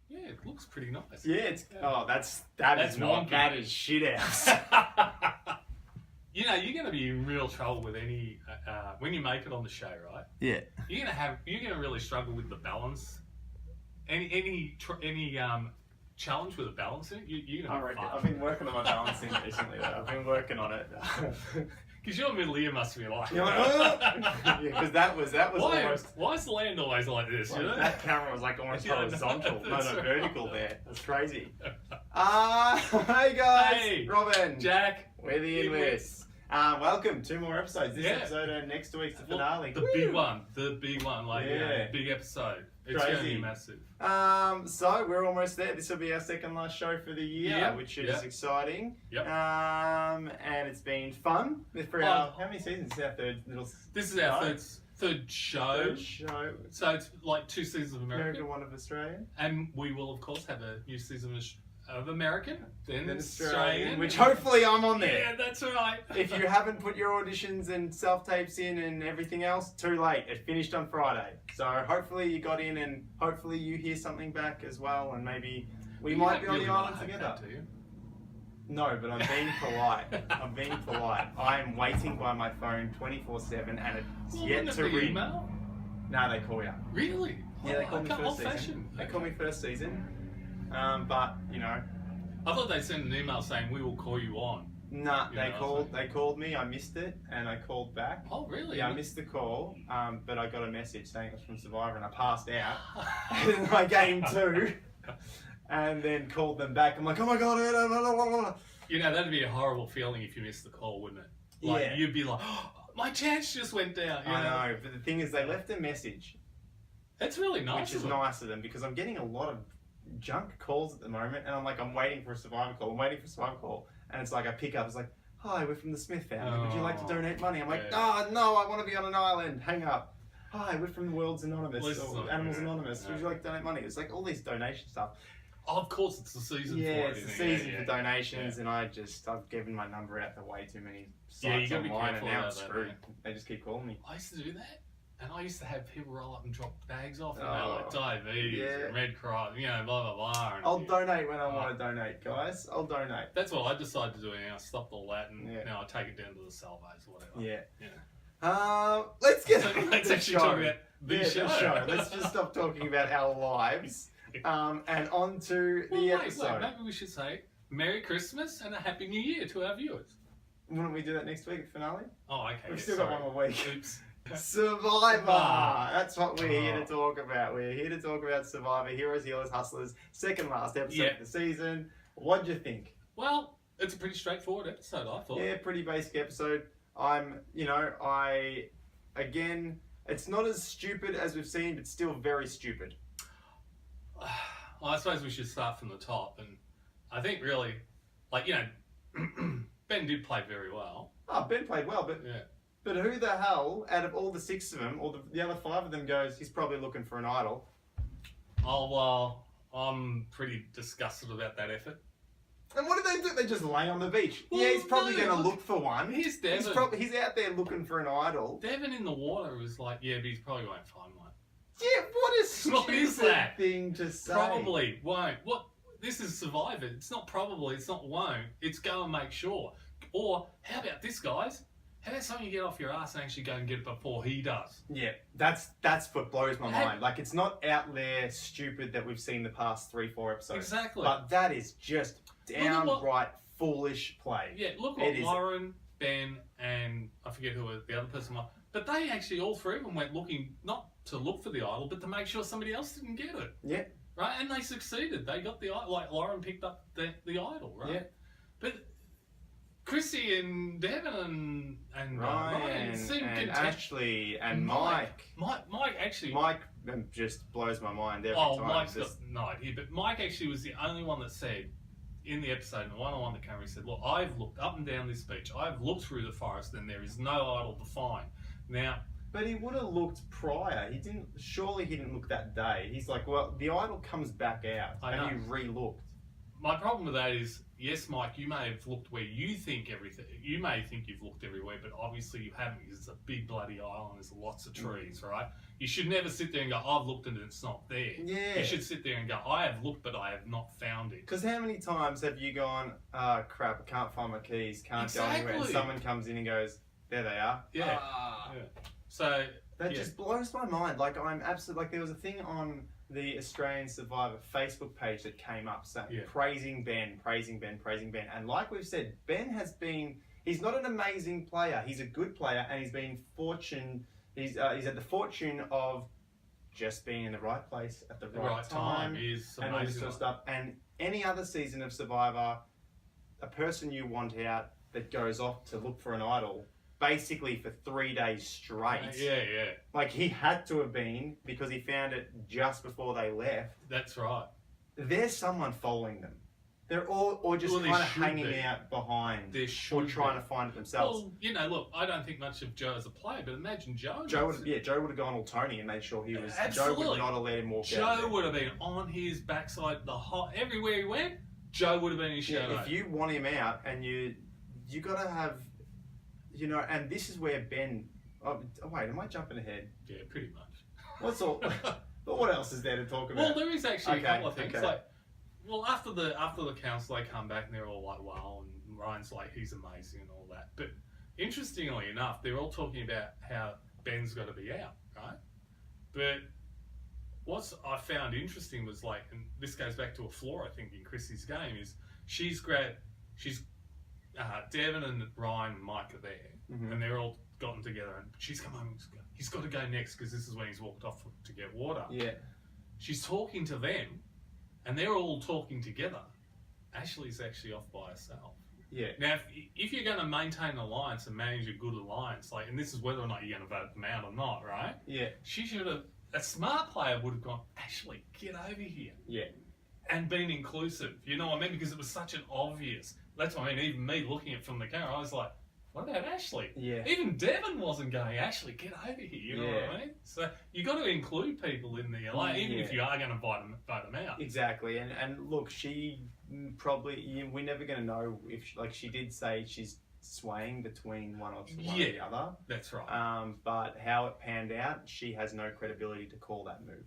Yeah, it looks pretty nice. Yeah, it's that That's is not wonky. that is shit house. You know, you're going to be in real trouble with any when you make it on the show, right? Yeah. You're going to really struggle with the balance. Any challenge with the balancing? You're I going reckon. to I've been working on my balancing recently. Though. I've been working on it. Because your middle ear must be like. You're like, yeah, because that was almost. Why is the land always like this? Like, you know? that camera was like almost Yeah, horizontal, that's no, right. vertical there. That's crazy. Hey guys, Hey, Robin, Jack, we're the Inwits. Welcome, 2 more episodes. This episode and next week's the finale. The big one, like big episode. It's going to be Crazy. massive. So we're almost there. This will be our second last show for the year, which is exciting. Yep. And it's been fun. For our, how many seasons? This is our third little. This is our third show. Third show. So it's like 2 seasons of American. One of Australian. And we will, of course, have a new season of American, then Australian, which hopefully I'm on there. Yeah, that's right. If you haven't put your auditions and self-tapes in and everything else, too late. It finished on Friday. So hopefully you got in and hopefully you hear something back as well and maybe we might be on the island together. Do you? No, but I'm being polite. I'm being polite. I am waiting by my phone 24/7 and it's yet to ring. Email? No, they call you. Really? Yeah, they call me first season. old-fashioned. They call me first season. But, you know. I thought they'd send an email saying we will call you on. Nah, they called me, I missed it, and I called back. Oh, really? Yeah, I missed the call, but I got a message saying it was from Survivor and I passed out in my game 2, and then called them back. I'm like, oh my god, you know, that'd be a horrible feeling if you missed the call, wouldn't it? Like, you'd be like, oh, my chance just went down. You I know, but the thing is, they left a message. That's really nice. Which is nice of them, because I'm getting a lot of junk calls at the moment, and I'm like, I'm waiting for a Survivor call, and it's like, I pick up, it's like, hi, we're from the Smith family, would you like to donate money? I'm like, oh, no, I want to be on an island, hang up. Hi, we're from the World's Anonymous, or Animals Anonymous, would you like to donate money? It's like all this donation stuff. Oh, of course, it's the season for it. Yeah, it's the season for donations, yeah. and I've given my number out to way too many you sites gotta be online, and careful now about it's that, screwed. man. They just keep calling me. I used to do that. And I used to have people roll up and drop bags off, and Oh, they're like diabetes, and Red Cross, you know, blah, blah, blah. And I'll donate when I want to donate, guys. I'll donate. That's what I decided to do, and I stopped all that, and now I take it down to the salvos or whatever. Yeah. Let's get let's actually talk about the show. Let's just stop talking about our lives, and on to the episode. Maybe we should say Merry Christmas and a Happy New Year to our viewers. Wouldn't we do that next week at finale? Oh, okay. We've still got one more week. Oops. Survivor! That's what we're here to talk about. We're here to talk about Survivor, Heroes, Healers, Hustlers, second last episode of the season. What'd you think? Well, it's a pretty straightforward episode, I thought. Yeah, pretty basic episode. Again, it's not as stupid as we've seen, but still very stupid. Well, I suppose we should start from the top, and I think really, Ben did play very well. Oh, Ben played well, but who the hell, out of all the 6 of them, or the other 5 of them goes, he's probably looking for an idol? Oh, well, I'm pretty disgusted about that effort. And what do? They just lay on the beach. Well, he's probably going to look for one. Here's Devon. He's out there looking for an idol. Devon in the water was like, yeah, but he's probably won't find one. Yeah, what is that thing to say? Probably won't. What? This is Survivor. It's not probably, it's not won't. It's go and make sure. Or, how about this, guys? How about something you get off your ass and actually go and get it before he does? Yeah, that's what blows my mind. Like, it's not out there stupid that we've seen the past 3-4 episodes. Exactly. But that is just downright foolish play. Yeah, look what Lauren, Ben, and I forget who the other person was. But they actually, all 3 of them went looking, not to look for the idol, but to make sure somebody else didn't get it. Yeah. Right? And they succeeded. They got the idol. Like, Lauren picked up the idol, right? Yeah. But Chrissy and Devon and Ryan and Ashley and Mike. Mike just blows my mind every time. Mike's got no idea, but Mike actually was the only one that said in the episode, in the one-on-one that came, he said, look, I've looked up and down this beach, I've looked through the forest, and there is no idol to find. Now, but he would have looked prior. Surely he didn't look that day. He's like, well, the idol comes back out. Have you re-looked? my problem with that is, yes, Mike, you may have looked where you think everything. You may think you've looked everywhere, but obviously you haven't, because it's a big bloody island. There's lots of trees, right? You should never sit there and go, I've looked and it's not there. Yeah. You should sit there and go, I have looked, but I have not found it. Because how many times have you gone, oh crap, I can't find my keys, can't go anywhere, and someone comes in and goes, there they are. Yeah. So that just blows my mind. Like, I'm absolutely, like, there was a thing on the Australian Survivor Facebook page that came up saying, praising Ben. And like we've said, Ben has been, he's not an amazing player. He's a good player, and he's been he's had the fortune of just being in the right place at the right time and all this sort of stuff. And any other season of Survivor, a person you want out that goes off to look for an idol, basically for 3 days straight. Like, he had to have been, because he found it just before they left. That's right. There's someone following them. They're all, or just kind of hanging out behind, or trying to find it themselves. Well, you know, look, I don't think much of Joe as a player, but imagine Joe. Joe would have gone all Tony and made sure he was. Absolutely. Joe would not have let him walk out. Joe would have been on his backside everywhere he went. Joe would have been his shadow. If you want him out, and you got to have, you know, and this is where Ben. Oh wait, am I jumping ahead? Yeah, pretty much. What's all? But what else is there to talk about? Well, there is actually a couple of things. Like, well, after the council, they come back and they're all like, wow, and Ryan's like, he's amazing and all that. But interestingly enough, they're all talking about how Ben's got to be out, right? But what I found interesting was, like, and this goes back to a flaw, I think, in Chrissy's game, is Devon and Ryan and Mike are there, and they're all gotten together, and she's come home and he's got to go next because this is when he's walked off to get water. Yeah. She's talking to them, and they're all talking together. Ashley's actually off by herself. Yeah. Now, if you're going to maintain an alliance and manage a good alliance, like, and this is whether or not you're going to vote them out or not, right? Yeah. She should have. A smart player would have gone, Ashley, get over here. Yeah. And been inclusive. You know what I mean? Because it was such an obvious. That's what I mean. Even me looking at it from the camera, I was like, what about Ashley? Yeah. Even Devon wasn't going, Ashley, get over here. You know what I mean? So you got to include people in there, like, even if you are going to vote them out. Exactly. And look, she probably, we're never going to know if, like, she did say she's swaying between one or the other. That's right. But how it panned out, she has no credibility to call that move.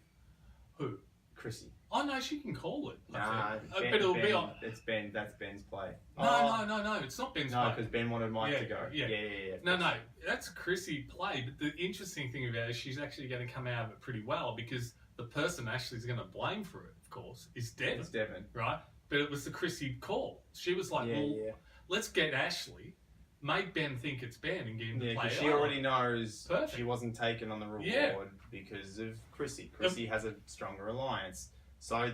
Who? Chrissy. Oh no, she can call it. Nah, but it'll be on. It's Ben. That's Ben's play. No, it's not Ben's play. No, because Ben wanted Mike to go. Yeah. No, that's a Chrissy play. But the interesting thing about it is she's actually going to come out of it pretty well, because the person Ashley's going to blame for it, of course, is Devon. It's Devon, right? But it was the Chrissy call. She was like, let's get Ashley. Make Ben think it's Ben and get him to play. Because she already knows she wasn't taken on the reward because of Chrissy. Chrissy has a stronger alliance. So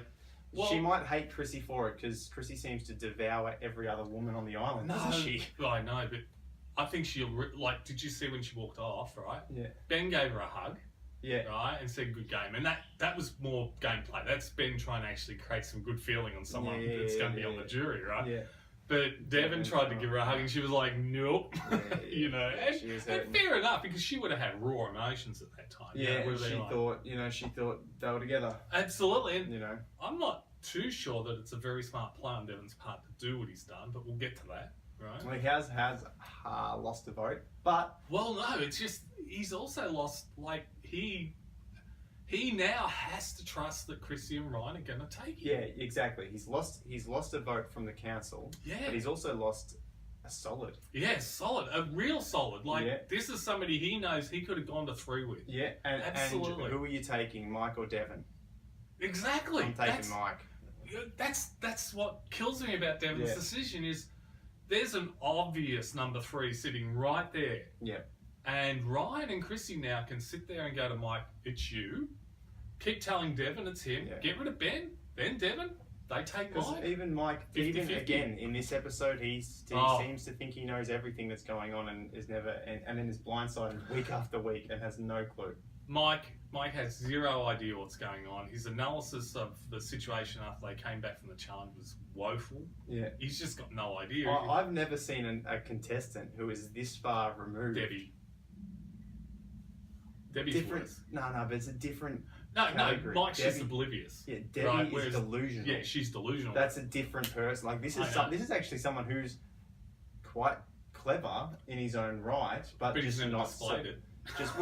she might hate Chrissy for it, because Chrissy seems to devour every other woman on the island, doesn't she? I know, but I think she'll... Like, did you see when she walked off, right? Yeah. Ben gave her a hug. Yeah. Right? And said, good game. And that was more gameplay. That's Ben trying to actually create some good feeling on someone that's going to be on the jury, right? Yeah. But Devon tried to give her a hug, and she was like, nope. You know, and fair enough, because she would have had raw emotions at that time. Yeah, and she thought they were together. Absolutely. And you know, I'm not too sure that it's a very smart play on Devon's part to do what he's done, but we'll get to that, right? Well, he has lost a vote, but... Well, no, it's just, he's also lost, like, he now has to trust that Chrissy and Ryan are going to take him. Yeah, exactly. He's lost a vote from the council. Yeah. But he's also lost a solid. Yeah, solid. A real solid. Like, this is somebody he knows he could have gone to 3 with. Yeah, absolutely. And who are you taking, Mike or Devon? Exactly. I'm taking Mike. That's what kills me about Devon's decision is there's an obvious number 3 sitting right there. Yeah. And Ryan and Chrissy now can sit there and go to Mike, it's you. Keep telling Devon it's him. Yeah. Get rid of Ben. Then Devon. They take Mike. Even Mike, 50-50. Again, in this episode, he seems to think he knows everything that's going on and is never, and then is blindsided week after week and has no clue. Mike has zero idea what's going on. His analysis of the situation after they came back from the challenge was woeful. Yeah. He's just got no idea. I've never seen a contestant who is this far removed. Debbie's different. Worse. No, but it's a different. category. No, Mike's just Debbie- oblivious. Yeah, Debbie Right, is whereas- delusional. Yeah, she's delusional. That's a different person. Like this is actually someone who's quite clever in his own right, but he's just never not displayed it. Just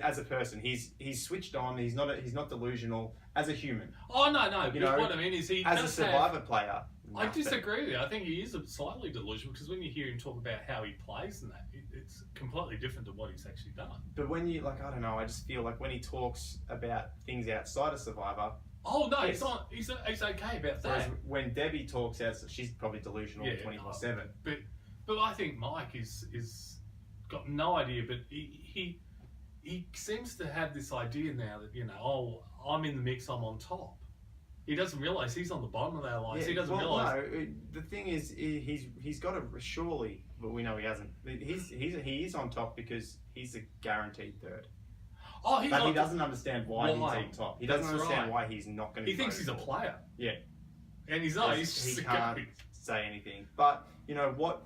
as a person, he's switched on. He's not delusional as a human. Oh no! But what I mean is he As a does Survivor player. I nothing. disagree with you. I think he is slightly delusional because when you hear him talk about how he plays and that, it's completely different to what he's actually done. But when you I don't know. I just feel like when he talks about things outside of Survivor. Oh no, Yes. he's okay about Whereas that. when Debbie talks out, she's probably delusional 24/7. But I think Mike is got no idea. But he seems to have this idea now that I'm in the mix, I'm on top. He doesn't realise he's on the bottom of our lines. He doesn't realise. No, the thing is, he's got to surely, but we know he hasn't. He is on top because he's a guaranteed third. Oh, But he doesn't understand why he's on top. He doesn't That's understand right. why he's not going to. He thinks he's a player. Yeah, And he's not. He's just he a can't guy. say anything. But you know what?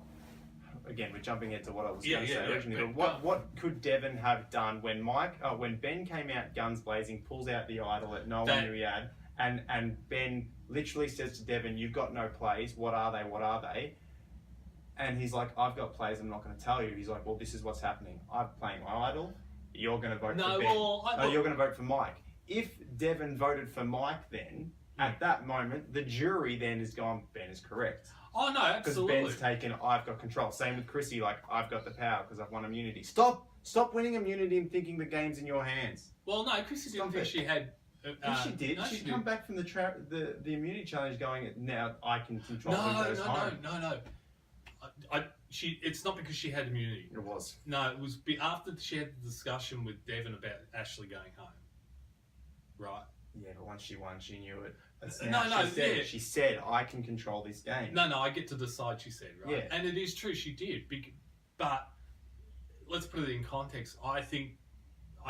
Again, we're jumping into what I was going to say originally. But what could Devon have done when when Ben came out guns blazing, pulls out the idol that no one knew he had, and Ben literally says to Devon, "You've got no plays. What are they? What are they?" And he's like, "I've got plays. I'm not going to tell you." He's like, "Well, this is what's happening. I'm playing my idol. You're going to vote for Ben. You're going to vote for Mike." If Devon voted for Mike, then at that moment, the jury then is gone. Ben is correct. Oh no, absolutely. Because Ben's taken, I've got control. Same with Chrissy, I've got the power because I've won immunity. Stop winning immunity and thinking the game's in your hands. Well, no, Chrissy didn't think she had. Yes, she did. No, She'd come back from the immunity challenge going, now I can control who goes home. No. It's not because she had immunity. It was. No, it was after she had the discussion with Devon about Ashley going home. Right. Yeah, but once she won, she knew it. She said, I can control this game. No, I get to decide, she said, right? Yeah. And it is true, she did. But let's put it in context. I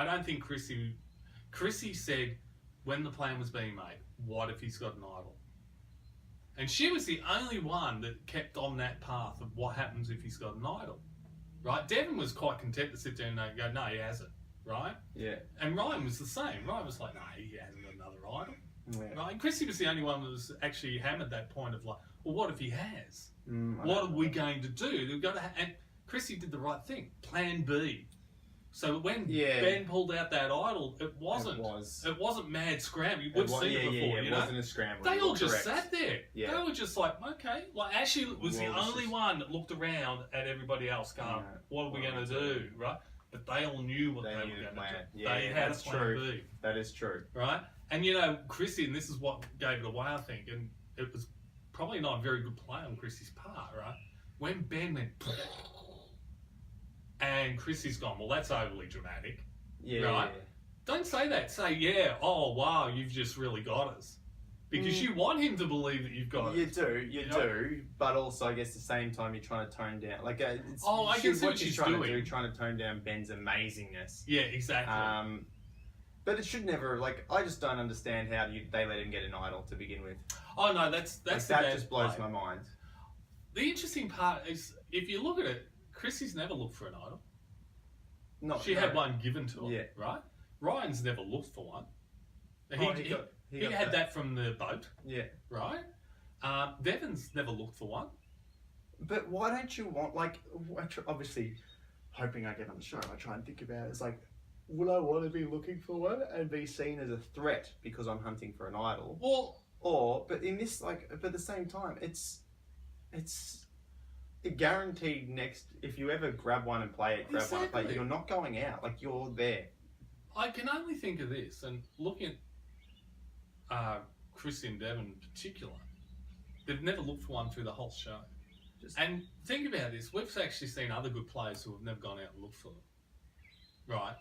don't think Chrissy said when the plan was being made, what if he's got an idol? And she was the only one that kept on that path of what happens if he's got an idol. Right? Devon was quite content to sit there and go, no, he hasn't. Right? Yeah. And Ryan was the same. Ryan was like, no, he hasn't got another idol. Yeah. Right? And Chrissy was the only one that was actually hammered that point of like, well, what if he has? I What are we going to do? We've got to and Chrissy did the right thing. Plan B. So when Ben pulled out that idol, it wasn't mad scramble. We've seen it before. It wasn't a scramble. They all just sat there. Yeah. They were just like, okay. Like Ashley was the only one that looked around at everybody else going, what are we going to do? Right? But they all knew what they were going to do. Yeah, they had a plan B. That is true. Right? And Chrissy, and this is what gave it away, I think, and it was probably not a very good play on Chrissy's part, right? When Ben went, and Chrissy's gone, well, that's overly dramatic. Yeah. Right? Don't say that. Say, oh, wow, you've just really got us. Because you want him to believe that you've got it. You do. But also, I guess, at the same time, you're trying to tone down. I can see what she's trying doing. to do, trying to tone down Ben's amazingness. Yeah, exactly. But it should never, I just don't understand how they let him get an idol to begin with. Oh, no, that's that just blows my mind. The interesting part is, if you look at it, Chrissy's never looked for an idol. She had one given to her, right? Ryan's never looked for one. He had that from the boat. Yeah. Right? Devon's never looked for one. But why don't you want, obviously, hoping I get on the show, I try and think about it. It's like, would I want to be looking for one and be seen as a threat because I'm hunting for an idol? But in this, but at the same time, it's a guaranteed if you ever grab one and play it, one and play it, you're not going out. You're there. I can only think of this, and looking at Chrissy and Devon in particular, they've never looked for one through the whole show. And think about this, we've actually seen other good players who have never gone out and looked for them. Right?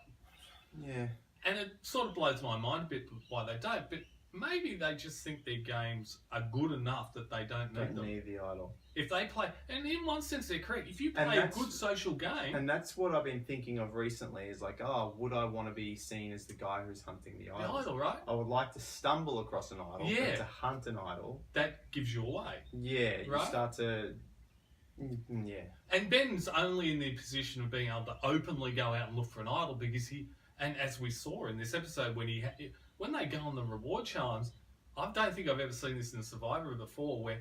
Yeah. And it sort of blows my mind a bit why they don't, but maybe they just think their games are good enough that they don't need them. Don't need the idol. If they play, and in one sense they're correct, if you play a good social game... And that's what I've been thinking of recently, is would I want to be seen as the guy who's hunting the idol? The idol, right? I would like to stumble across an idol, but to hunt an idol... That gives you away. Yeah, you start to... Yeah. And Ben's only in the position of being able to openly go out and look for an idol because and as we saw in this episode, when when they go on the reward challenge, I don't think I've ever seen this in Survivor before, where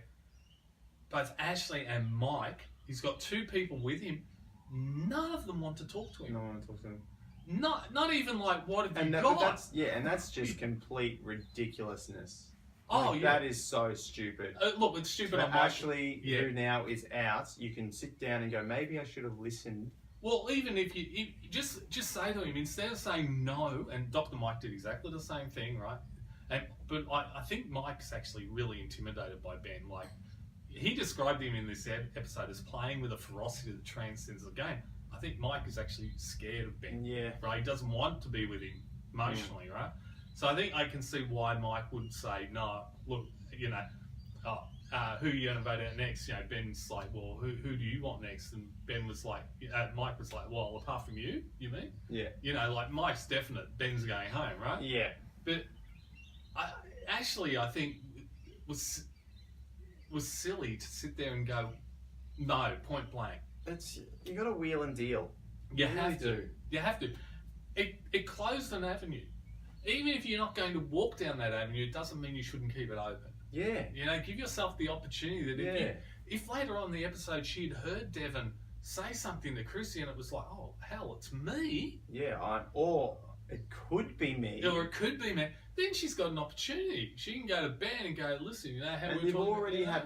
both Ashley and Mike, he's got 2 people with him, none of them want to talk to him. No one wants to talk to him. Not even like, what have you But got? that's just complete ridiculousness. Oh, like, yeah. That is so stupid. Look, it's stupid on Ashley, who now is out, you can sit down and go, maybe I should have listened. Well, even if you just say to him, instead of saying no, and Dr. Mike did exactly the same thing, right? But I think Mike's actually really intimidated by Ben. Like, he described him in this episode as playing with a ferocity that transcends the game. I think Mike is actually scared of Ben. Yeah. Right? He doesn't want to be with him emotionally, right? So I think I can see why Mike would say, no, look, you know, who are you going to vote out next? You know, Ben's like, well, who do you want next? And Ben was like, Mike was like, well, apart from you mean? Yeah. You know, like, Mike's definite, Ben's going home, right? Yeah. But Ashley, I think, was silly to sit there and go, no, point blank. You got to wheel and deal. You have to. You have to. It closed an avenue. Even if you're not going to walk down that avenue, it doesn't mean you shouldn't keep it open. Yeah. You know, give yourself the opportunity that if later on in the episode she'd heard Devon say something to Chrissy and it was like, oh, hell, it's me. Yeah, or it could be me. Or it could be me. Then she's got an opportunity. She can go to Ben and go, listen, you know, how and we're you've talking already about,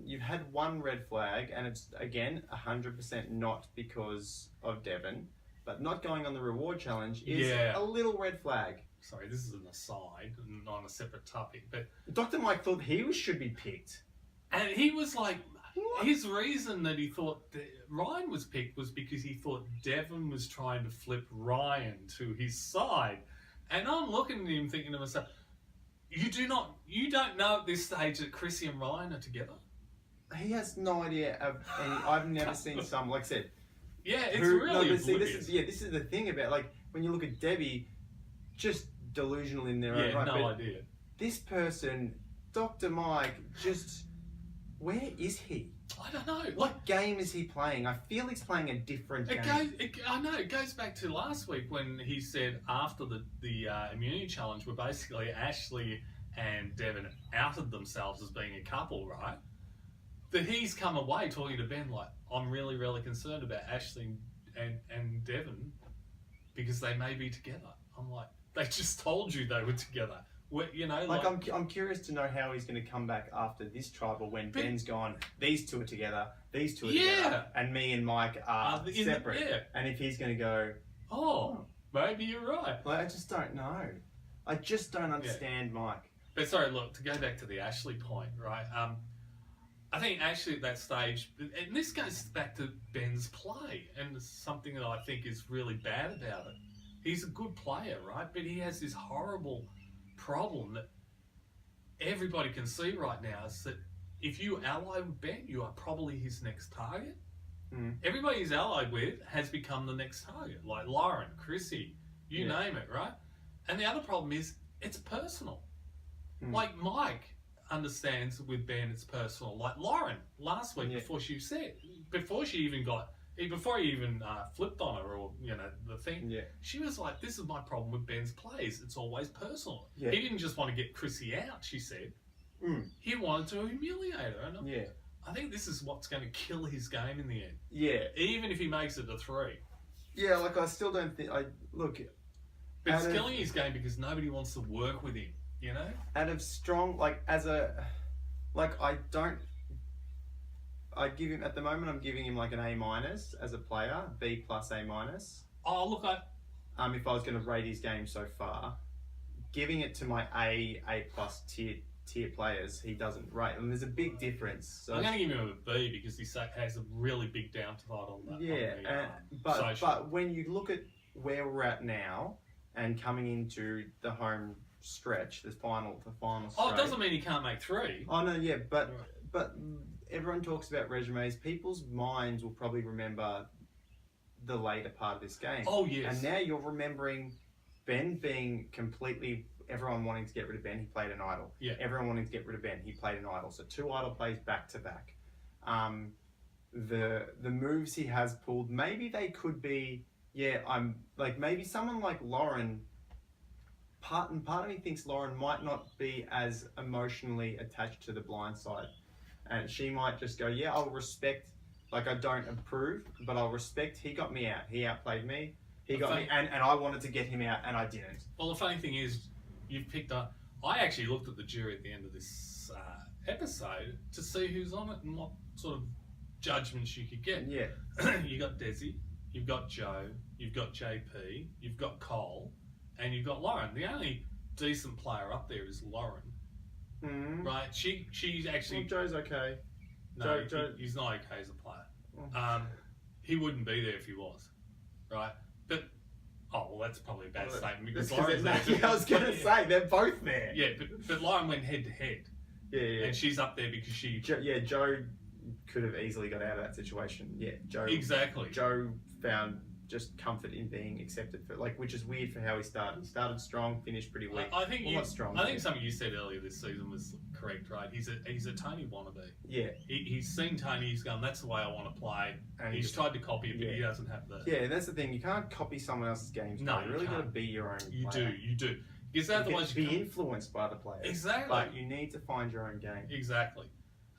you've had one red flag, and it's, again, 100% not because of Devon, but not going on the reward challenge is a little red flag. Sorry, this is an aside, not a separate topic, but Dr. Mike thought should be picked. And he was like, his reason that he thought Ryan was picked was because he thought Devon was trying to flip Ryan to his side. And I'm looking at him thinking to myself, you don't know at this stage that Chrissy and Ryan are together? He has no idea of any, I've never seen some, like I said. Yeah, it's really this is the thing about, like, when you look at Debbie, just delusional in their own right. No idea. This person, Dr. Mike, just, where is he? I don't know. What game is he playing? I feel he's playing a different game. I know. It goes back to last week when he said after the immunity challenge, where basically Ashley and Devon outed themselves as being a couple, right? That he's come away talking to Ben like, I'm really, really concerned about Ashley and Devon because they may be together. I'm like, they just told you they were together. You know, like I'm curious to know how he's going to come back after this tribal when Ben's gone, these two are together, these two are together, and me and Mike are separate. And if he's going to go, oh, maybe you're right. Like, I just don't know. I just don't understand Mike. But sorry, look, to go back to the Ashley point, right? I think Ashley at that stage, and this goes back to Ben's play, and it's something that I think is really bad about it. He's a good player, right? But he has this horrible problem that everybody can see right now is that if you ally with Ben, you are probably his next target. Everybody he's allied with has become the next target, like Lauren, Chrissy, you name it, right? And the other problem is it's personal. Like Mike understands with Ben it's personal. Like Lauren last week before he even flipped on her, or the thing. She was like, "This is my problem with Ben's plays. It's always personal." He didn't just want to get Chrissy out. She said he wanted to humiliate her. And I think this is what's going to kill his game in the end. Even if he makes it to 3. Like I still don't think But it's killing his game because nobody wants to work with him. You know, out of strong I'd give him, at the moment I'm giving him like an A- as a player, B+ A-. Oh, look, if I was going to rate his game so far, giving it to my A+ tier players, he doesn't rate, and there's a big difference. So I'm going to give him a B because he has a really big downside on that. But when you look at where we're at now and coming into the home stretch, the final stretch. Oh, it doesn't mean he can't make 3. Oh no, but everyone talks about resumes. People's minds will probably remember the later part of this game. Oh, yes. And now you're remembering Ben being completely, everyone wanting to get rid of Ben, he played an idol. Everyone wanting to get rid of Ben, he played an idol. So 2 idol plays back to back. The moves he has pulled, maybe they could be, maybe someone like Lauren part of me thinks Lauren might not be as emotionally attached to the blind side, and she might just go, yeah, I'll respect. Like, I don't approve, but I'll respect. He got me out. He outplayed me. He got me, and I wanted to get him out, and I didn't. Well, the funny thing is, you've picked up. I actually looked at the jury at the end of this episode to see who's on it and what sort of judgments you could get. Yeah. You got Desi, you've got Joe, you've got JP, you've got Cole, and you've got Lauren. The only decent player up there is Lauren. Mm. Right? She's actually. Well, Joe's okay. No, he's not okay as a player. He wouldn't be there if he was, right? But well, that's probably a bad statement because Lauren's there. I was going to say they're both there. Yeah, but Lauren went head to head. Yeah. And she's up there because she. Joe could have easily got out of that situation. Yeah, Joe. Exactly. Joe found just comfort in being accepted for which is weird for how he started. He started strong, finished pretty weak. I think not strong. I think something you said earlier this season was correct, right? He's a Tony wannabe. Yeah. He's seen Tony. He's gone. That's the way I want to play. And he's tried to copy it, but he doesn't have the. Yeah, that's the thing. You can't copy someone else's games. No, you really got to be your own. You player. You do. Because otherwise you be influenced by the players. Exactly. But you need to find your own game. Exactly.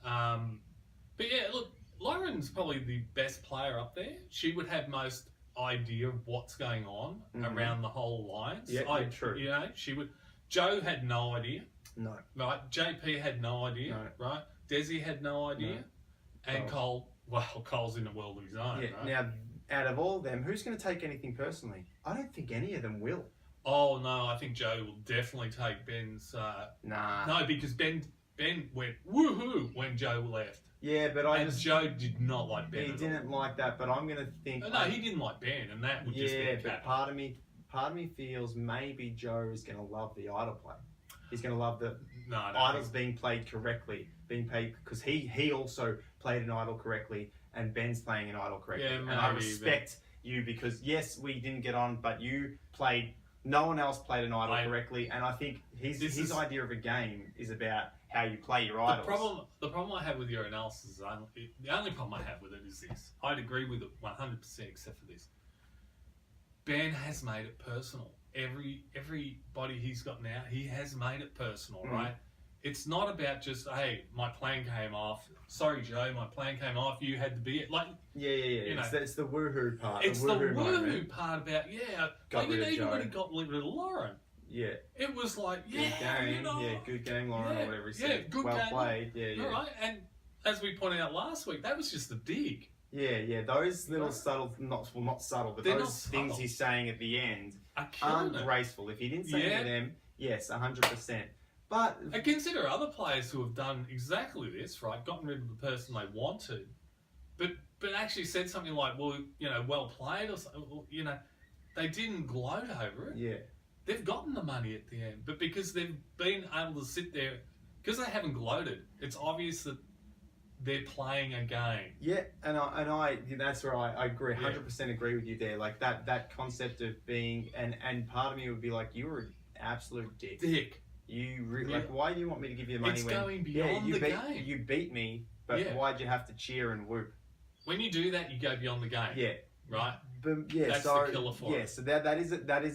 But yeah, look, Lauren's probably the best player up there. She would have most idea of what's going on around the whole alliance. Yeah, true. You know, she would. Joe had no idea. No. Right. JP had no idea. No. Right. Desi had no idea. No. And Cole. Well, Cole's in a world of his own. Yeah. Right? Now, out of all of them, who's going to take anything personally? I don't think any of them will. Oh no, I think Joe will definitely take Ben's. Nah. No, because Ben went woohoo when Joe left. Yeah, but Joe did not like Ben. He didn't like that, but I'm gonna think. No, he didn't like Ben, and that would just be a but part of me feels maybe Joe is gonna love the idol play. He's gonna love the idols being played correctly, being played because he also played an idol correctly, and Ben's playing an idol correctly. Yeah, and I respect you because yes, we didn't get on, but you played. No one else played an idol correctly, and I think his idea of a game is about how you play your idols. The problem I have with your analysis, the only problem I have with it is this. I'd agree with it 100% except for this. Ben has made it personal. Everybody he's got now, he has made it personal, right? It's not about just, hey, my plan came off. Sorry, Joe, my plan came off. You had to be it. Like, yeah. You know, it's the woohoo part. It's the woohoo part about got rid of even Joe. when he got rid of Lauren. Yeah. It was like, good game. Good game, Lauren, or whatever he said. Good well game. Played. Yeah. All right, and as we pointed out last week, that was just a dig. Yeah. Those little subtle, not subtle, but those things he's saying at the end aren't graceful. If he didn't say any of them, yes, 100%. But and consider other players who have done exactly this, right? Gotten rid of the person they wanted, but actually said something like, "Well, well played," or something. They didn't gloat over it. Yeah, they've gotten the money at the end, but because they've been able to sit there, because they haven't gloated, it's obvious that they're playing a game. Yeah, and I that's where I agree, 100% agree with you there. Like that concept of being, and part of me would be like, you were an absolute dick. Like, why do you want me to give you the money it's when going beyond the game? You beat me, but why'd you have to cheer and whoop? When you do that, you go beyond the game. Yeah. Right? But that's the killer for it. So that is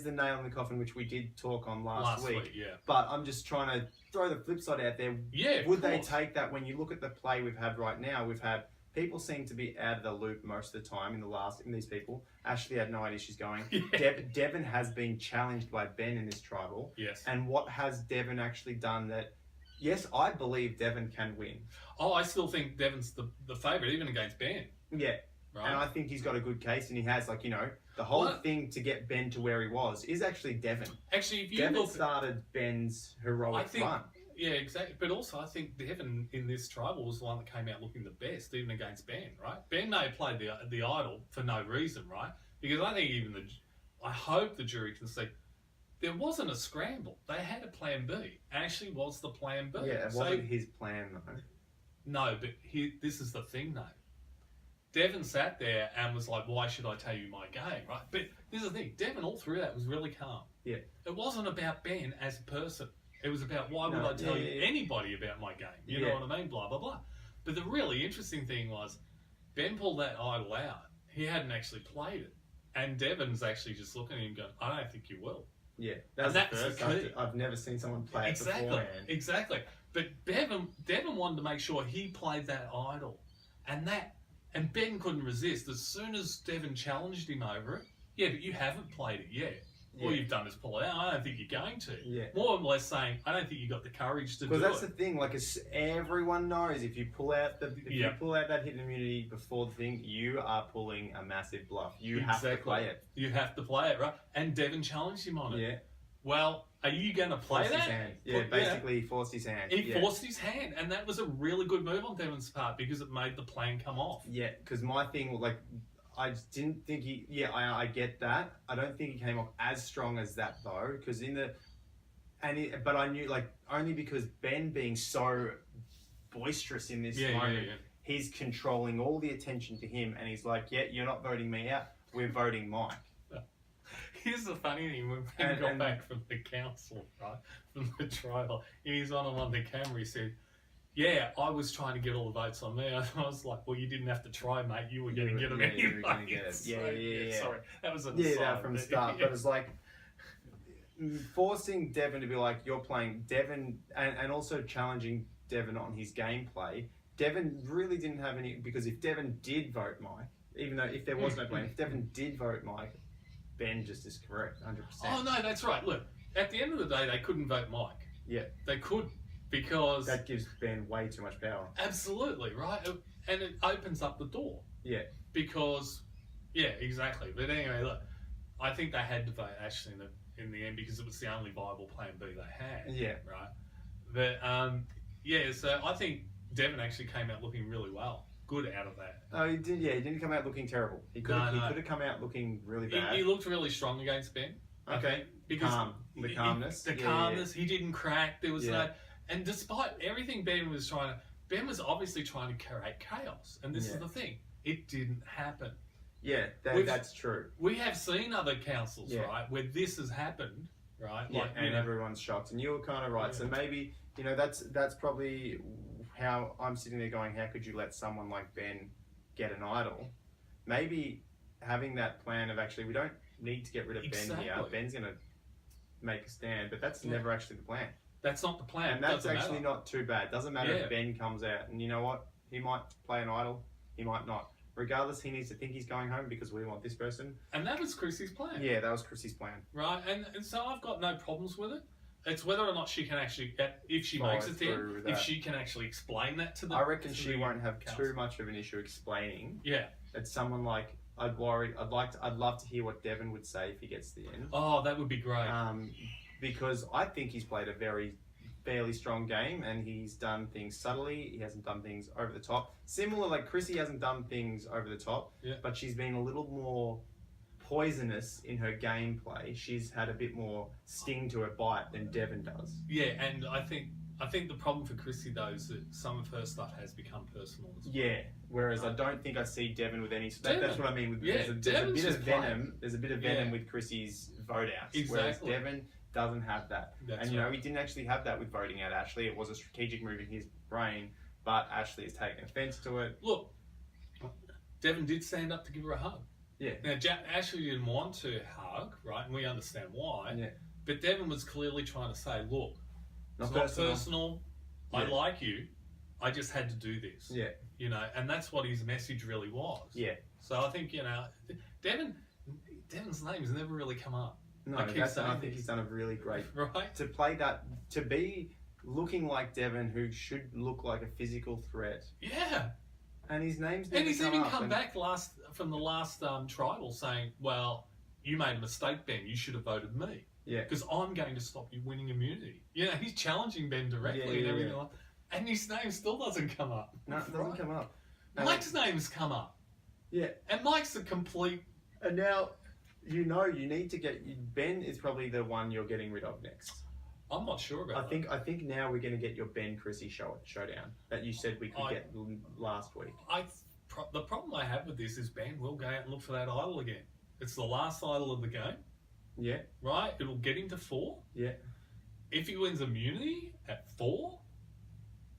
the nail in the coffin, which we did talk on last week. Yeah. But I'm just trying to throw the flip side out there. Yeah, Would they take that when you look at the play we've had right now? We've had people seem to be out of the loop most of the time in these people. Ashley had no idea she's going. Yeah. Devon has been challenged by Ben in this tribal. Yes. And what has Devon actually done that... Yes, I believe Devon can win. Oh, I still think Devon's the favourite, even against Ben. Yeah. Right. And I think he's got a good case, and he has, the whole thing to get Ben to where he was is actually Devon. Actually, if you Devon started Ben's heroic run. Yeah, exactly. But also, I think Devon in this tribal was the one that came out looking the best, even against Ben, right? Ben may have played the idol for no reason, right? Because I think I hope the jury can see there wasn't a scramble. They had a plan B. Ashley was the plan B. Yeah, it wasn't his plan, though. No, but this is the thing, though. Devon sat there and was like, why should I tell you my game, right? But this is the thing. Devon, all through that, was really calm. Yeah. It wasn't about Ben as a person. It was about why would I tell anybody about my game? You know what I mean? Blah, blah, blah. But the really interesting thing was Ben pulled that idol out. He hadn't actually played it. And Devon's actually just looking at him going, I don't think you will. Yeah, that's the first. I've never seen someone play it beforehand. Exactly. But Devon wanted to make sure he played that idol, and Ben couldn't resist. As soon as Devon challenged him over it, yeah, but you haven't played it yet. All you've done is pull it out. I don't think you're going to. Yeah. More or less saying, I don't think you got the courage to do it. Because that's the thing. Like, everyone knows if you pull out you pull out that hidden immunity before the thing, you are pulling a massive bluff. You have to play it. You have to play it, right? And Devon challenged him on it. Yeah. Well, are you going to play that? His hand. Yeah, basically he forced his hand. He forced his hand, and that was a really good move on Devon's part because it made the plan come off. Yeah, because my thing, like, I just didn't think he... Yeah, I get that. I don't think he came off as strong as that, though, because but I knew, like, only because Ben being so boisterous in this moment, he's controlling all the attention to him, and he's like, yeah, you're not voting me out, we're voting Mike. Here's the funny thing, when Ben got back from the council, right, from the trial, he's on the camera, he said, yeah, I was trying to get all the votes on me. I was like, well, you didn't have to try, mate. You were going to get them anyway. You were going to get it. Yeah. Sorry, that was an aside. Yeah, from the start. But it was like forcing Devon to be like, you're playing Devon, and also challenging Devon on his gameplay. Devon really didn't have any, because if Devon did vote Mike, even though if there was no plan, if Devon did vote Mike, Ben just is correct, 100%. Oh, no, that's right. Look, at the end of the day, they couldn't vote Mike. Yeah. They could. Because that gives Ben way too much power. Absolutely, right? And it opens up the door. Yeah. Because, yeah, exactly. But anyway, look, I think they had to vote Ashley in the end because it was the only viable plan B they had. Yeah. Right? But, yeah, so I think Devon actually came out looking really well. Good out of that. Oh, he did. Yeah, he didn't come out looking terrible. He could have come out looking really bad. He looked really strong against Ben. Okay. Because the calmness. The calmness. He didn't crack. There was no... And despite everything Ben was obviously trying to create chaos. And this is the thing. It didn't happen. Yeah, that's true. We have seen other councils, right, where this has happened, right? Yeah, like, and everyone's shocked. And you were kind of right. Yeah. So maybe, that's probably how I'm sitting there going, how could you let someone like Ben get an idol? Maybe having that plan of actually, we don't need to get rid of Ben here. Ben's going to make a stand. But that's never actually the plan. That's not the plan. And that's actually not too bad. Doesn't matter if Ben comes out and you know what? He might play an idol. He might not. Regardless, he needs to think he's going home because we want this person. And that was Chrissy's plan. Yeah, that was Chrissy's plan. Right, and so I've got no problems with it. It's whether or not she can actually, if she makes it in, if she can actually explain that to them. I reckon she won't have too much of an issue explaining. Yeah. It's someone like, I'd love to hear what Devon would say if he gets to the end. Oh, that would be great. Because I think he's played a fairly strong game and he's done things subtly. He hasn't done things over the top. Similar, like Chrissy hasn't done things over the top, but she's been a little more poisonous in her gameplay. She's had a bit more sting to her bite than Devon does. Yeah, and I think the problem for Chrissy though is that some of her stuff has become personal as well. Yeah, whereas I don't think I see Devon with any... That's what I mean. There's a bit of venom. There's a bit of venom with Chrissy's vote outs. Exactly. Whereas Devon doesn't have that. That's and he didn't actually have that with voting out Ashley. It was a strategic move in his brain, but Ashley has taken offense to it. Look, Devon did stand up to give her a hug. Yeah. Now, Ashley didn't want to hug, right? And we understand why. Yeah. But Devon was clearly trying to say, look, it's not personal. I like you. I just had to do this. Yeah. And that's what his message really was. Yeah. So I think, Devon's name has never really come up. No, I think he's done a really great... Right. To play that, to be looking like Devon, who should look like a physical threat. Yeah. And his name's never And he's come even up come back from the last tribal saying, well, you made a mistake, Ben. You should have voted me. Yeah. Because I'm going to stop you winning immunity. He's challenging Ben directly and everything like that. And his name still doesn't come up. No, it doesn't come up. Mike's name's come up. Yeah. And Mike's a complete... And now... you need to get... Ben is probably the one you're getting rid of next. I'm not sure about that. I think now we're going to get your Ben Chrissy showdown that you said we could get last week. The problem I have with this is Ben will go out and look for that idol again. It's the last idol of the game. Yeah. Right? It'll get him to 4. Yeah. If he wins immunity at 4,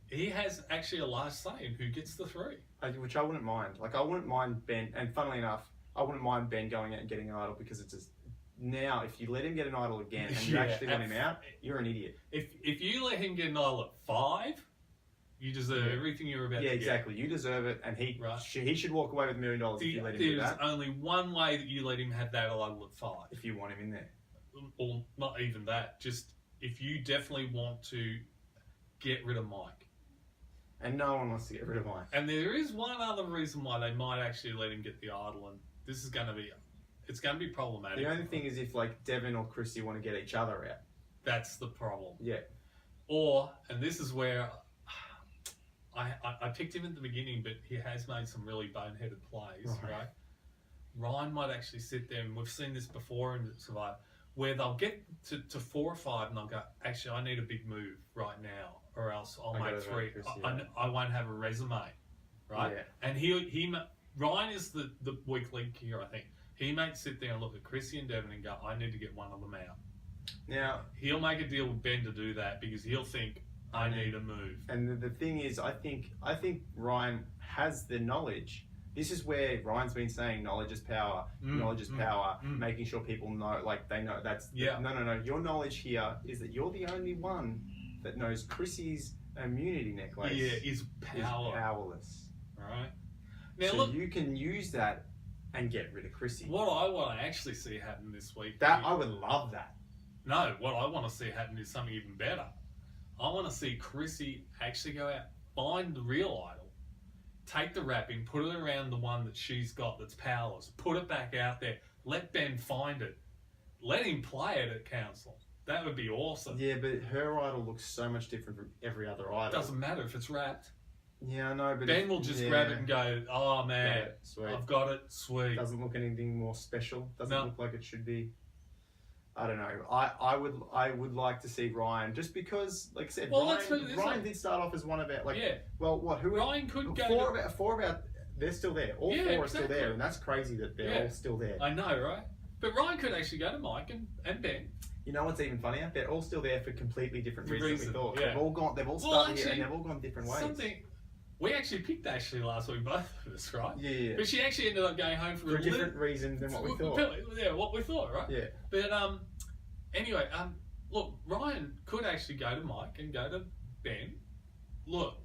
he has actually a large say in who gets the 3. Which I wouldn't mind. Like, I wouldn't mind Ben, and funnily enough, I wouldn't mind Ben going out and getting an idol because it's now, if you let him get an idol again and you actually want him out, you're an idiot. If you let him get an idol at 5, you deserve everything you're about to get. Yeah, exactly. You deserve it, and he should walk away with $1 million if you let him do that. There's only one way that you let him have that idol at 5. If you want him in there. Or not even that. Just if you definitely want to get rid of Mike. And no one wants to get rid of Mike. And there is one other reason why they might actually let him get the idol, and this is going to be... It's going to be problematic. The only thing is if, like, Devon or Chrissy want to get each other out. That's the problem. Yeah. Or, and this is where I picked him at the beginning, but he has made some really boneheaded plays, right? Ryan might actually sit there, and we've seen this before in Survivor, where they'll get to 4 or 5 and they'll go, actually, I need a big move right now, or else I'll make 3. I won't have a resume, right? Yeah. And Ryan is the weak link here, I think. He might sit there and look at Chrissy and Devon and go, I need to get one of them out. Now, he'll make a deal with Ben to do that because he'll think, I need a move. And the thing is, I think Ryan has the knowledge. This is where Ryan's been saying knowledge is power, knowledge is power, making sure people know, like they know that's... No. Your knowledge here is that you're the only one that knows Chrissy's immunity necklace is powerless. Right. Now, so you can use that and get rid of Chrissy. What I want to actually see happen this week... I would love that. No, what I want to see happen is something even better. I want to see Chrissy actually go out, find the real idol, take the wrapping, put it around the one that she's got that's powerless, put it back out there, let Ben find it, let him play it at council. That would be awesome. Yeah, but her idol looks so much different from every other idol. It doesn't matter if it's wrapped. Yeah, I know, but... Ben will just grab it and go, oh man, I've got it, sweet. Doesn't look anything more special. Doesn't look like it should be. I don't know. I would like to see Ryan, just because, like I said, Ryan did start off as one of our, Ryan could go... Four about... They're still there. All 4 are still there, and that's crazy that they're all still there. I know, right? But Ryan could actually go to Mike and Ben. You know what's even funnier? They're all still there for completely different reasons than we thought. Yeah. They've all started here, and they've all gone different ways. We actually picked Ashley last week, both of us, right? Yeah. But she actually ended up going home for a different reason than what we thought. Yeah, what we thought, right? Yeah. But anyway, look, Ryan could actually go to Mike and go to Ben. Look,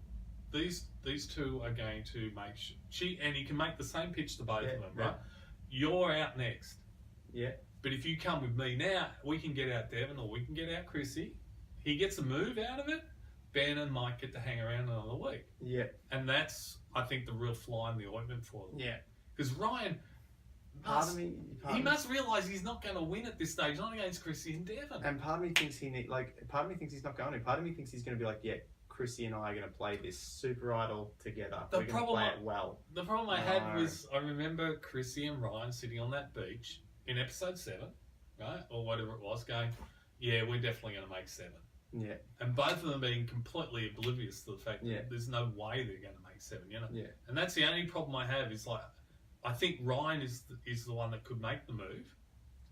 these 2 are going to make and he can make the same pitch to both of them, right? You're out next. Yeah. But if you come with me now, we can get out Devon or we can get out Chrissy. He gets a move out of it. Ben and Mike get to hang around another week. Yeah. And that's, I think, the real fly in the ointment for them. Yeah. Because Ryan must realise he's not going to win at this stage, not against Chrissy and Devon. And part of me thinks part of me thinks he's not going to. Part of me thinks he's going to be like, yeah, Chrissy and I are going to play this super idol together. We're going to play it well. The problem I had was, I remember Chrissy and Ryan sitting on that beach in episode 7, right? Or whatever it was, going, yeah, we're definitely going to make 7. Yeah. And both of them being completely oblivious to the fact that there's no way they're going to make 7, you know? Yeah. And that's the only problem I have is, like, I think Ryan is the one that could make the move,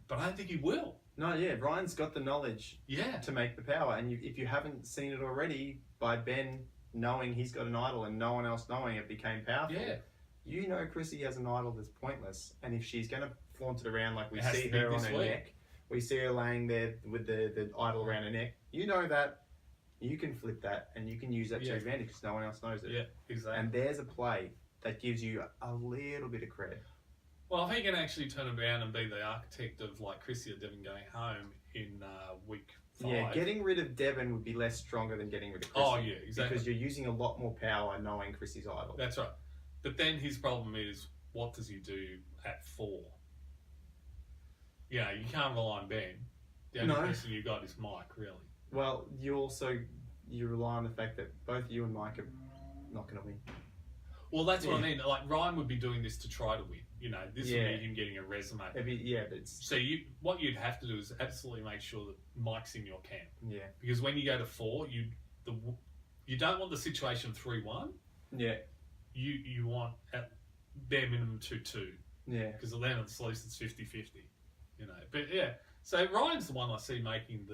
but I don't think he will. No, yeah, Ryan's got the knowledge to make the power. And if you haven't seen it already, by Ben knowing he's got an idol and no one else knowing it became powerful, you know Chrissy has an idol that's pointless. And if she's going to flaunt it around like we see her on her neck, we see her laying there with the idol around her neck, you know that you can flip that and you can use that to your advantage because no one else knows it. Yeah, exactly. And there's a play that gives you a little bit of credit. Well, if he can actually turn around and be the architect of, like, Chrissy or Devon going home in week 5. Yeah, getting rid of Devon would be less stronger than getting rid of Chrissy. Oh, yeah, exactly. Because you're using a lot more power knowing Chrissy's idol. That's right. But then his problem is, what does he do at 4? You know, you can't rely on Ben. The only person you got is Mike, really. Well, you rely on the fact that both you and Mike are not going to win. Well, that's what I mean. Like, Ryan would be doing this to try to win. You know, this would be him getting a resume. So what you'd have to do is absolutely make sure that Mike's in your camp. Yeah. Because when you go to 4, you don't want the situation 3-1. Yeah. You want at bare minimum 2-2. Yeah. Because then at least it's 50-50. You know. But yeah. So Ryan's the one I see making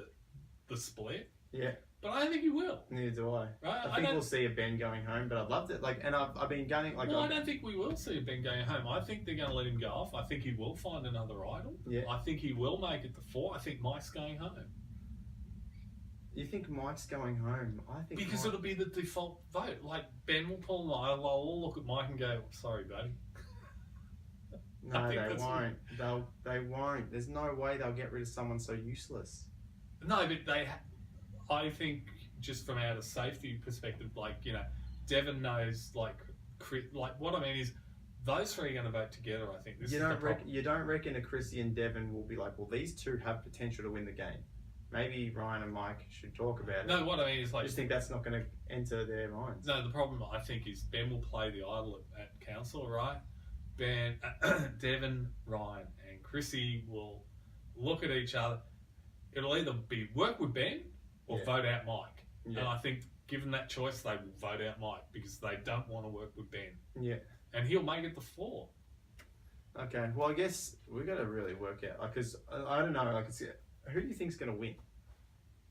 the split. Yeah. But I don't think he will. Neither do I. Right? I think we'll see a Ben going home, but I'd love to. Like, and I've been going like. Well, I don't think we will see a Ben going home. I think they're going to let him go off. I think he will find another idol. Yeah. I think he will make it to 4. I think Mike's going home. You think Mike's going home? I think because it'll be the default vote. Like Ben will pull an idol. I'll look at Mike and go, "Sorry, buddy." No, they won't. They won't. There's no way they'll get rid of someone so useless. No, but I think just from out of safety perspective, like, you know, Devon knows, like what I mean is, those 3 are going to vote together. I think you don't reckon a Chrissy and Devon will be like, well, these 2 have potential to win the game. Maybe Ryan and Mike should talk about it. No, what I mean is, like, I just think that's not going to enter their minds. No, the problem I think is Ben will play the idol at council, right? Devon, Ryan, and Chrissy will look at each other. It'll either be work with Ben or vote out Mike. Yeah. And I think, given that choice, they will vote out Mike because they don't want to work with Ben. Yeah. And he'll make it to 4. Okay. Well, I guess we've got to really work out, because I don't know. Like, who do you think's going to win?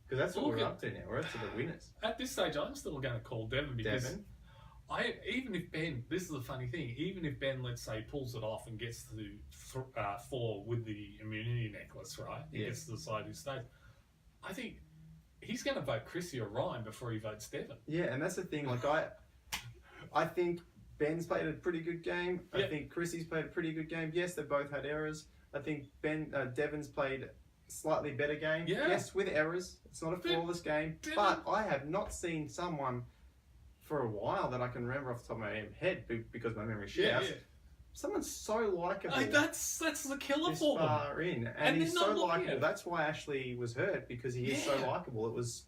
Because that's what we're up to now. We're up to the winners. At this stage, I'm still going to call Devon because even if Ben, this is the funny thing, even if Ben, let's say, pulls it off and gets to 4 with the immunity necklace, right? He gets to decide who stays. I think he's going to vote Chrissy or Ryan before he votes Devon. Yeah, and that's the thing. Like, I think Ben's played a pretty good game. I think Chrissy's played a pretty good game. Yes, they both had errors. I think Devon's played slightly better game. Yeah. Yes, with errors. It's not a flawless game. But I have not seen someone for a while that I can remember off the top of my head, because my memory shares. Yeah. Someone's so likable. That's the killer for them. Far in, and he's so likable. That's why Ashley was hurt, because he is so likable. It was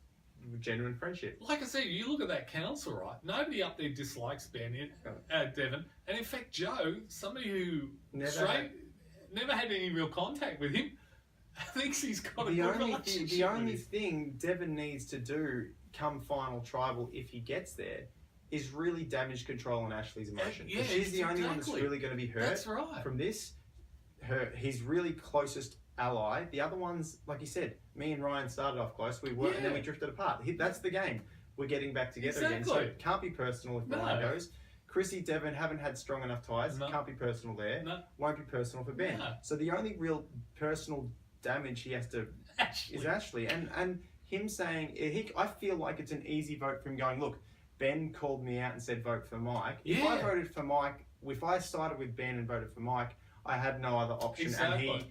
genuine friendship. Like I said, you look at that council, right? Nobody up there dislikes Ben, Devon, and in fact, Joe, somebody who never had any real contact with him, thinks he's got a good relationship. The only thing Devon needs to do come final tribal, if he gets there, is really damage control on Ashley's emotion. Yeah, she's the only one that's really going to be hurt from this. His really closest ally. The other ones, like you said, me and Ryan started off close. We were, and then we drifted apart. That's the game. We're getting back together again. So it can't be personal if Ryan goes. Chrissy, Devon haven't had strong enough ties. Can't be personal there. Won't be personal for Ben. So the only real personal damage he has to is Ashley, and him saying I feel like it's an easy vote for him going, look, Ben called me out and said vote for Mike. If I voted for Mike, if I started with Ben and voted for Mike, I had no other option, and he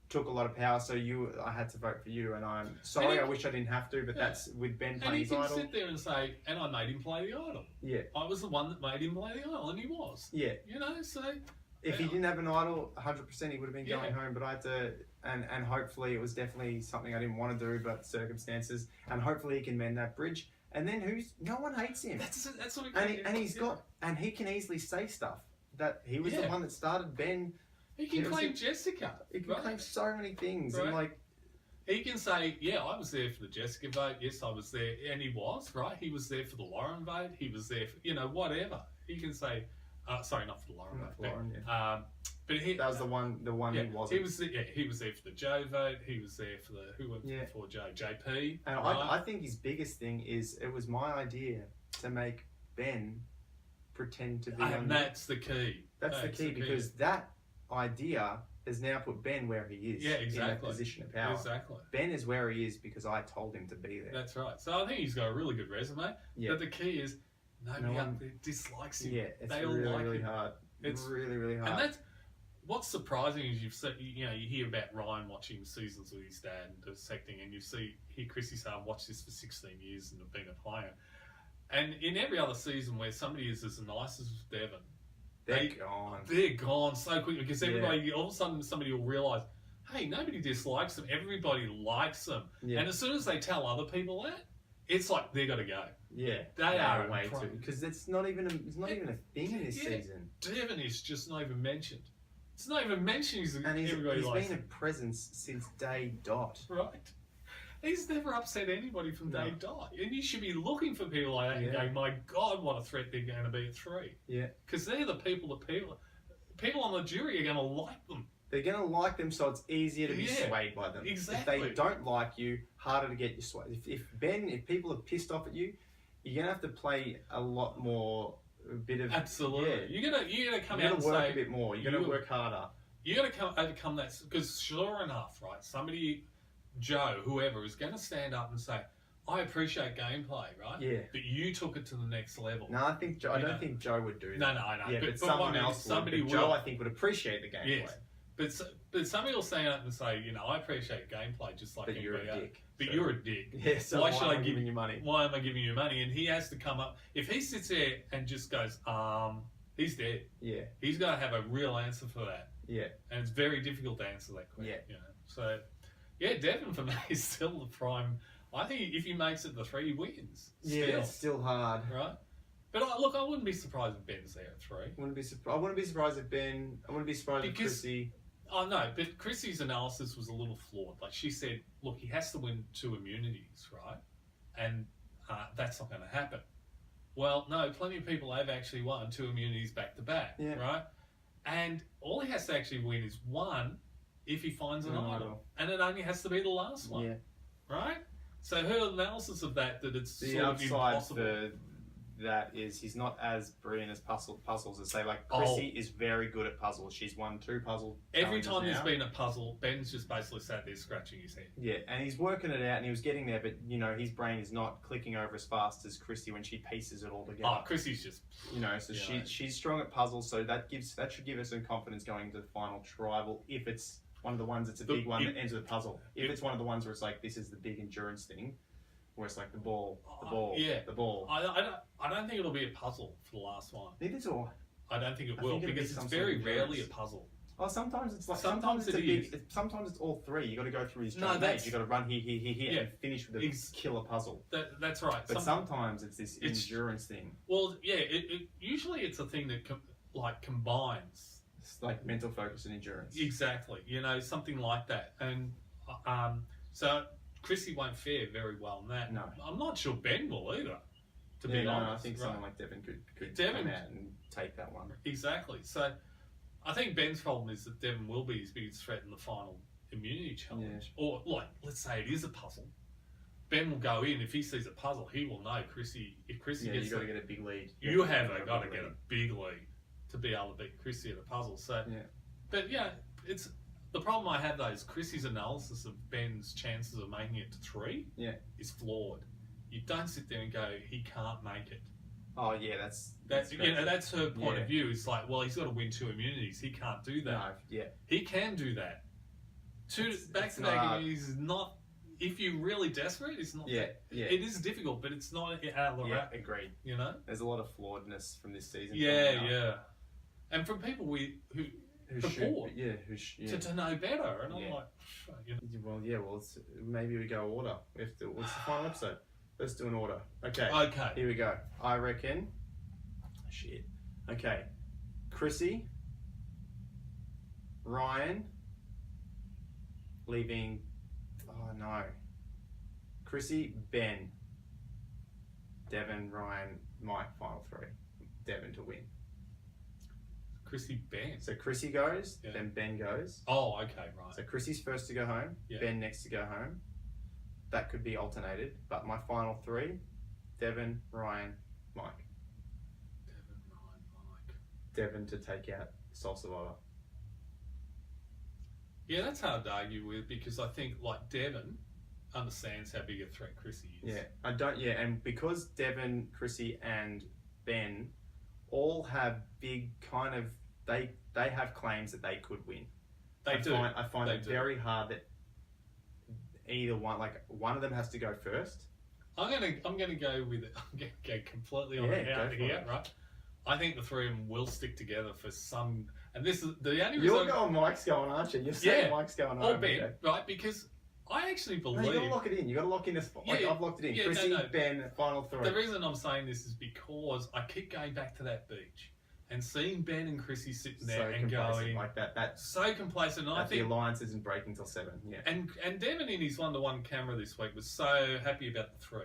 took a lot of power, so I had to vote for you, and I'm sorry, I wish I didn't have to, but that's with Ben playing his idol. And he can sit there and say, and I made him play the idol. Yeah. I was the one that made him play the idol, and he was. Yeah. You know, so... If he didn't have an idol, 100% he would have been going home, but I had to, and hopefully it was definitely something I didn't want to do, but circumstances, and hopefully he can mend that bridge. And then no one hates him. That's what and he can easily say stuff that he was the one that started Ben. He can claim Jessica. He can claim so many things, and he can say, I was there for the Jessica vote. Yes, I was there, and he was right. He was there for the Lauren vote. He was there for whatever. He can say. Sorry, not for the Lauren vote. But that was the one he wasn't. He was there for the Joe vote. He was there for who went before Joe? JP. And I think his biggest thing is it was my idea to make Ben pretend to be. And that's the key. That's the key because that idea has now put Ben where he is. Yeah, exactly. In that position of power. Exactly. Ben is where he is because I told him to be there. That's right. So I think he's got a really good resume. Yeah. But the key is nobody up there dislikes him. Yeah, it's really hard. It's really, really hard. And that's what's surprising is you hear about Ryan watching seasons with his dad and dissecting, and you hear Chrissy say, "I've watched this for 16 years and have been a player." And in every other season where somebody is as nice as Devon, they're gone so quickly because everybody all of a sudden somebody will realise, hey, nobody dislikes them, everybody likes them, and as soon as they tell other people that, it's like they got to go. Yeah, they are way too because it's not even a thing this season. Devon is just not even mentioned. It's not even mentioned. He's been a presence since day dot. Right. He's never upset anybody from day dot. And you should be looking for people like that and going, my God, what a threat they're going to be at 3. Yeah. Because they're the people that people on the jury are going to like them. They're going to like them, so it's easier to be swayed by them. Exactly. If they don't like you, harder to get you swayed. If people are pissed off at you, you're going to have to play a lot more, a bit of... Absolutely. Yeah. You're gonna come You're out and going to work say... a bit more. You're going to work harder. You're going to overcome that, because sure enough, right, somebody, Joe, whoever, is going to stand up and say, I appreciate gameplay, right? Yeah. But you took it to the next level. No, I don't think Joe would do that. No, I know. Yeah, but someone else would. But Joe, I think, would appreciate the gameplay. Yes. But somebody will stand up and say, I appreciate gameplay just like but you're a dick. But you're a dick. Yeah, so why should I give you money? Why am I giving you money? And he has to come up. If he sits there and just goes, he's dead. Yeah. He's got to have a real answer for that. Yeah. And it's very difficult to answer that question. Yeah. So, yeah, Devon for me is still the prime. I think if he makes it to 3, he wins. Yeah, it's still hard. Right? But look, I wouldn't be surprised if Ben's there at 3. I wouldn't be surprised if Ben... I wouldn't be surprised if Chrissy... Oh, no, but Chrissy's analysis was a little flawed. Like, she said, look, he has to win 2 immunities, right? And that's not going to happen. Well, no, plenty of people have actually won 2 immunities back-to-back, right? And all he has to actually win is 1 if he finds an idol. And it only has to be the last one, right? So her analysis of that it's the sort of impossible. For that is he's not as brilliant as puzzles as say like Chrissy is very good at puzzles. She's won 2 puzzle every time now. There's been a puzzle, Ben's just basically sat there scratching his head. Yeah, and he's working it out and he was getting there, but his brain is not clicking over as fast as Chrissy when she pieces it all together. Oh, Chrissy's just so she's strong at puzzles, so that should give her some confidence going into the final tribal if it's one of the ones that's a big one that ends with a puzzle. If it's one of the ones where it's like this is the big endurance thing, where it's like the ball. The ball. I don't think it'll be a puzzle for the last one. Neither do I. I don't think it will because it's very rarely a puzzle. Oh, sometimes it's like sometimes it's all 3. You got to go through his giant age. You got to run here, and finish with a killer puzzle. That's right. But sometimes it's this endurance thing. Well, yeah. Usually it's a thing that combines. It's like mental focus and endurance. Exactly. Something like that. And so Chrissy won't fare very well in that. No. I'm not sure Ben will either, to be honest. I think someone like Devon could come out and take that one. Exactly. So I think Ben's problem is that Devon will be his biggest threat in the final immunity challenge. Yeah. Or, let's say it is a puzzle. Ben will go in. If he sees a puzzle, he will know Chrissy. If Chrissy gets you've got to get a big lead. You have got to get a big lead to be able to beat Chrissy at a puzzle. So, but it's the problem I have though is Chrissy's analysis of Ben's chances of making it to 3 is flawed. You don't sit there and go, he can't make it. Oh yeah, that's her point of view. It's like, well, he's got to win 2 immunities. He can't do that. No, he can do that. 2 back-to-back immunities is not. If you're really desperate, it's not. Yeah. It is difficult, but it's not out of the wrap. Agreed. There's a lot of flawedness from this season. Yeah. And from people who purport to know better, and I'm like, well, maybe we go order. What's the final episode? Let's do an order. Okay. Here we go. I reckon. Shit. Okay. Chrissy. Ryan. Leaving. Oh no. Chrissy, Ben. Devon, Ryan, Mike. Final 3. Devon to win. Chrissy, Ben. So Chrissy goes, then Ben goes. Oh, okay, right. So Chrissy's first to go home, Ben next to go home. That could be alternated, but my final 3, Devon, Ryan, Mike. Devon, Ryan, Mike. Devon to take out Soul Survivor. Yeah, that's hard to argue with because I think like Devon understands how big a threat Chrissy is. Yeah, and because Devon, Chrissy, and Ben all have big kind of they have claims that they could win. I find it very hard that either one of them has to go first. I'm gonna go with it. I'm gonna go completely on out here, right? I think the 3 of them will stick together for some, and this is the only reason. You're going Mike's going, aren't you? You're saying Mike's going or Ben, right? Because I actually believe you got to lock it in. You got to lock in this. I've locked it in. Chrissy, Ben, final 3. The reason I'm saying this is because I keep going back to that beach and seeing Ben and Chrissy sitting there and going like that. That's so complacent. And I think the alliance isn't breaking till 7. Yeah. And Devon in his 1-to-1 camera this week was so happy about the 3,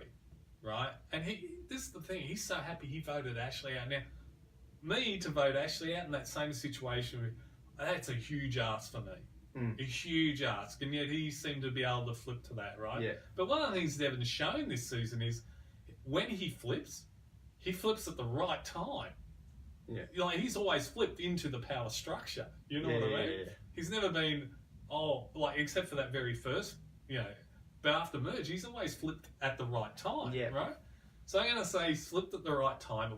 right? And this is the thing. He's so happy he voted Ashley out. Now, me to vote Ashley out in that same situation, that's a huge ask for me. A huge ask, and yet he seemed to be able to flip to that, right? Yeah. But one of the things Devon's shown this season is when he flips at the right time. Yeah. Like, he's always flipped into the power structure. You know what I mean? Yeah. He's never been, except for that very first, but after merge, he's always flipped at the right time, right? So I'm going to say he's flipped at the right time.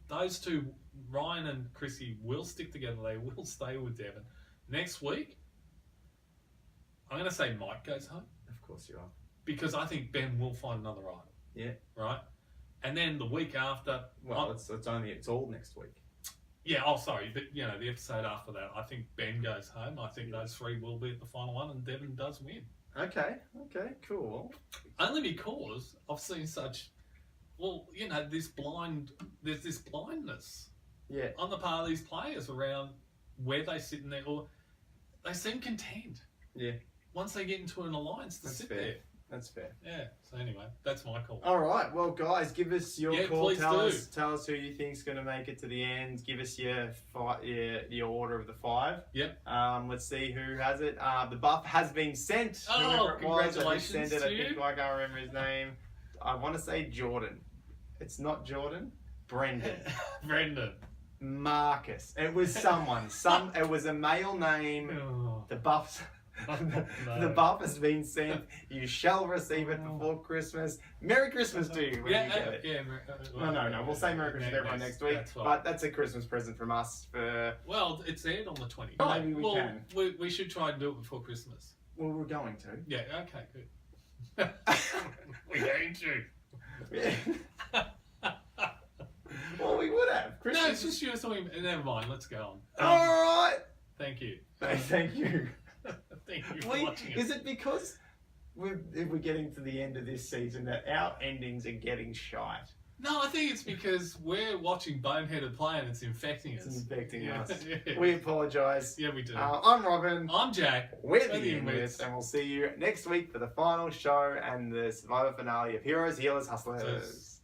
Those two, Ryan and Chrissy, will stick together. They will stay with Devon. Next week, I'm going to say Mike goes home. Of course you are. Because I think Ben will find another item. Yeah. Right? And then the week after... Well, it's all next week. Yeah, sorry. But, the episode after that, I think Ben goes home. I think those three will be at the final one, and Devon does win. Okay, cool. Only because I've seen such... Well, there's this blindness on the part of these players around where they sit in there, or they seem content. Yeah. Once they get into an alliance to sit there. That's fair. Yeah. So anyway, that's my call. All right. Well, guys, give us your call. Please Tell us who you think's going to make it to the end. Give us your order of the 5. Yep. Let's see who has it. The buff has been sent. Oh, congratulations to you. I can't remember his name. I want to say Jordan. It's not Jordan. Brendan. Brendan. Marcus. It was someone. It was a male name. Oh. The buffs. The buff has been sent. You shall receive it before Christmas. Merry Christmas to you when you get it. Yeah. No. We'll say Merry Christmas to everyone next week. But that's a Christmas present from us. Well, it's aired on the 20th. Oh, maybe we can. We should try and do it before Christmas. Well, we're going to. Yeah. Okay. Good. We're going to. Yeah. Well, we would have. Christmas. No, it's just you talking. Never mind. Let's go on. All right. Thank you. Thank you. Thank you for watching it. Is it because we're getting to the end of this season that our endings are getting shite? No, I think it's because we're watching Boneheaded play and it's infecting us. It's infecting us. Yeah. We apologise. Yeah, we do. I'm Robin. I'm Jack. We're the Inwits, and we'll see you next week for the final show and the Survivor finale of Heroes, Healers, Hustlers.